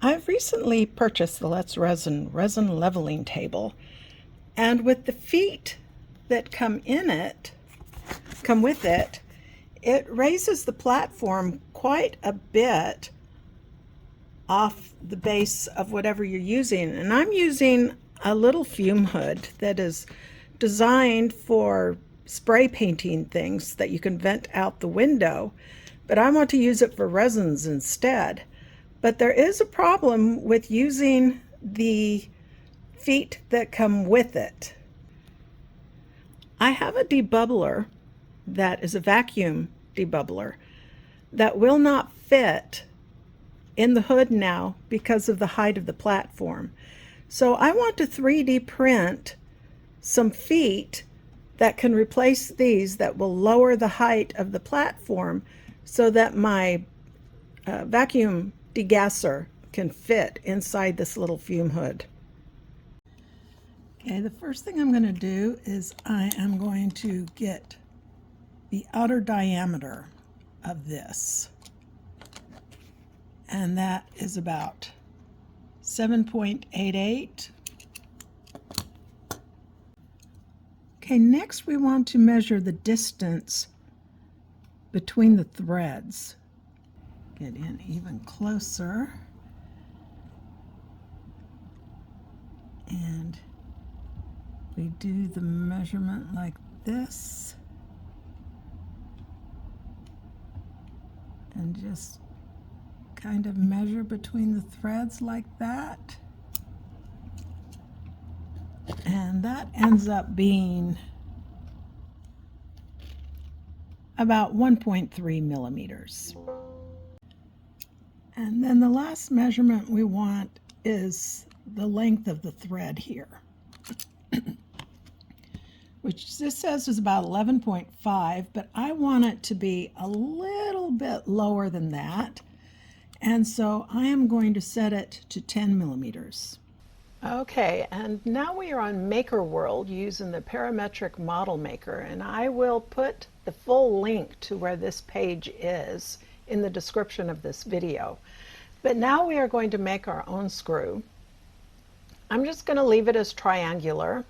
I've recently purchased the Let's Resin leveling table, and with the feet that come with it, it raises the platform quite a bit off the base of whatever you're using. And I'm using a little fume hood that is designed for spray painting things that you can vent out the window, but I want to use it for resins instead. But there is a problem with using the feet that come with it. I have a debubbler that is a vacuum debubbler that will not fit in the hood now because of the height of the platform. So I want to 3D print some feet that can replace these, that will lower the height of the platform so that my vacuum degasser can fit inside this little fume hood. Okay, the first thing I'm going to do is I am going to get the outer diameter of this, and that is about 7.88. Okay, next we want to measure the distance between the threads. Get in even closer, and we do the measurement like this, and just kind of measure between the threads like that. And that ends up being about 1.3 millimeters. And then the last measurement we want is the length of the thread here, which this says is about 11.5, but I want it to be a little bit lower than that. And so I am going to set it to 10 millimeters. Okay, and now we are on Maker World using the Parametric Model Maker, and I will put the full link to where this page is in the description of this video. But now we are going to make our own screw. I'm just going to leave it as triangular.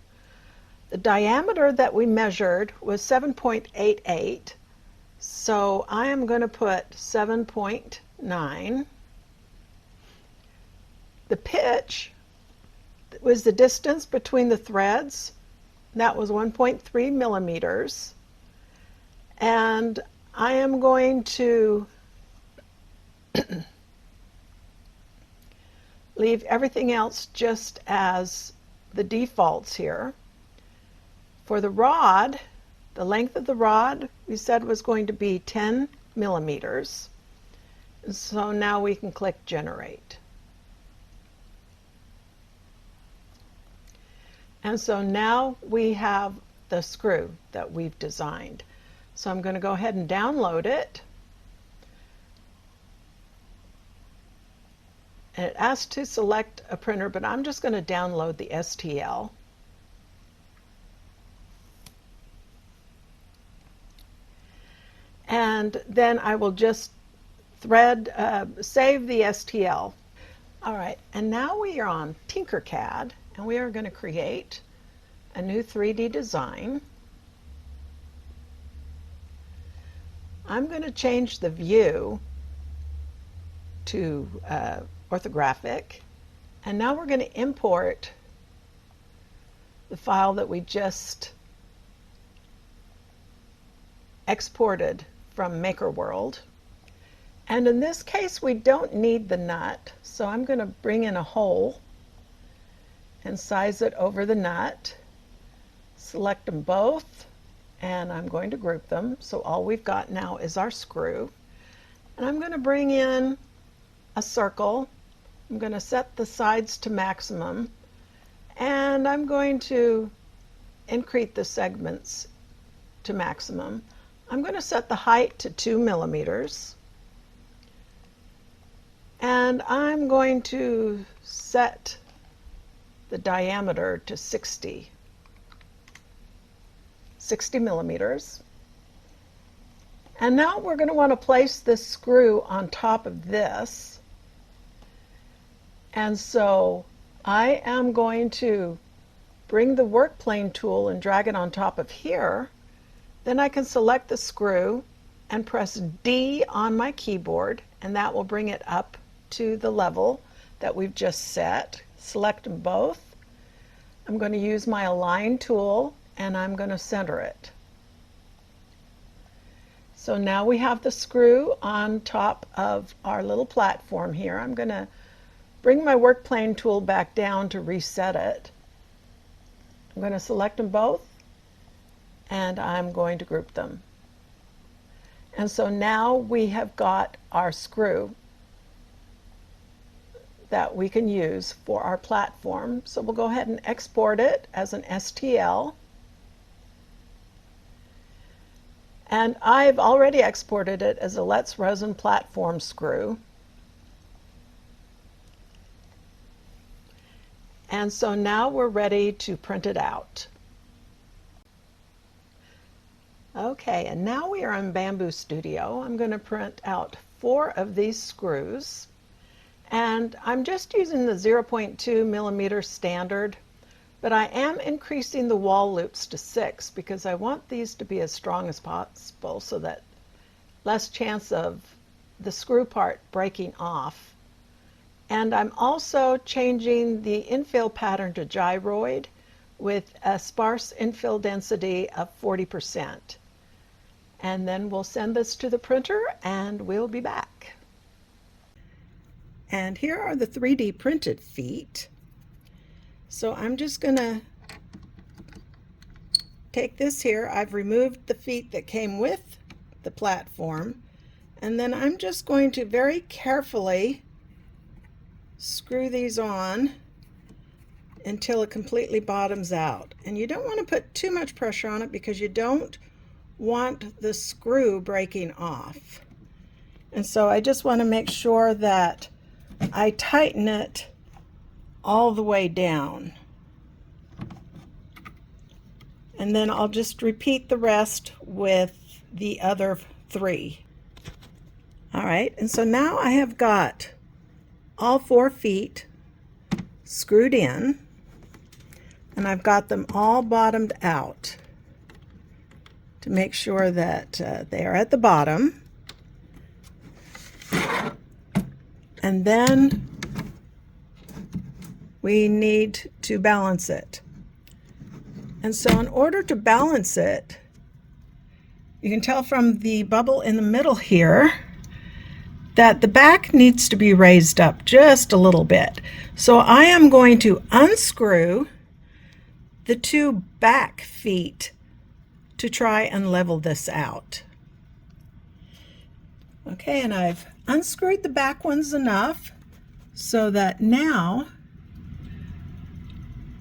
The diameter that we measured was 7.88, so I am going to put 7.9. The pitch was the distance between the threads. That was 1.3 millimeters. And I am going to leave everything else just as the defaults here. For the rod, the length of the rod we said was going to be 10 millimeters. And so now we can click Generate. And so now we have the screw that we've designed. So I'm going to go ahead and download it. And it asks to select a printer, but I'm just going to download the STL. And then I will just save the STL. All right, and now we are on Tinkercad, and we are going to create a new 3D design. I'm going to change the view to orthographic, and now we're going to import the file that we just exported from Maker World. And in this case we don't need the nut, so I'm going to bring in a hole and size it over the nut, select them both, and I'm going to group them. So all we've got now is our screw. And I'm going to bring in a circle. I'm going to set the sides to maximum, and I'm going to increase the segments to maximum. I'm going to set the height to 2 millimeters, and I'm going to set the diameter to 60 millimeters. And now we're going to want to place this screw on top of this. And And so I am going to bring the work plane tool and drag it on top of here. Then I can select the screw and press D on my keyboard, and that will bring it up to the level that we've just set. Select them both. I'm going to use my align tool and I'm going to center it. So now we have the screw on top of our little platform here. I'm going to bring my work plane tool back down to reset it. I'm going to select them both and I'm going to group them. And so now we have got our screw that we can use for our platform. So we'll go ahead and export it as an STL. And I've already exported it as a Let's Resin platform screw. And so now we're ready to print it out. Okay, and now we are in Bamboo Studio. I'm going to print out 4 of these screws. And I'm just using the 0.2 millimeter standard, but I am increasing the wall loops to 6 because I want these to be as strong as possible so that less chance of the screw part breaking off. And I'm also changing the infill pattern to gyroid with a sparse infill density of 40%. And then we'll send this to the printer and we'll be back. And here are the 3D printed feet. So I'm just going to take this here. I've removed the feet that came with the platform, and then I'm just going to very carefully screw these on until it completely bottoms out. And you don't want to put too much pressure on it because you don't want the screw breaking off. And so I just want to make sure that I tighten it all the way down. And then I'll just repeat the rest with the other 3. All right, and so now I have got all 4 feet screwed in, and I've got them all bottomed out to make sure that they are at the bottom. And then we need to balance it. And so in order to balance it, you can tell from the bubble in the middle here that the back needs to be raised up just a little bit. So I am going to unscrew the 2 back feet to try and level this out. Okay, and I've unscrewed the back ones enough so that now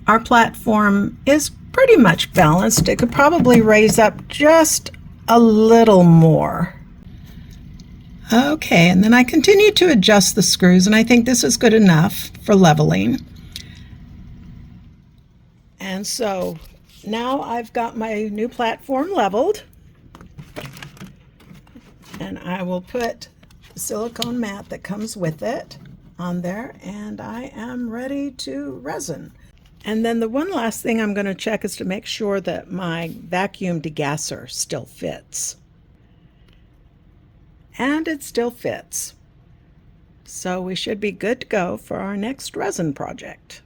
our platform is pretty much balanced. It could probably raise up just a little more. Okay, and then I continue to adjust the screws, and I think this is good enough for leveling. And so now I've got my new platform leveled, and I will put the silicone mat that comes with it on there, and I am ready to resin. And then the one last thing I'm going to check is to make sure that my vacuum degasser still fits. And it still fits. So we should be good to go for our next resin project.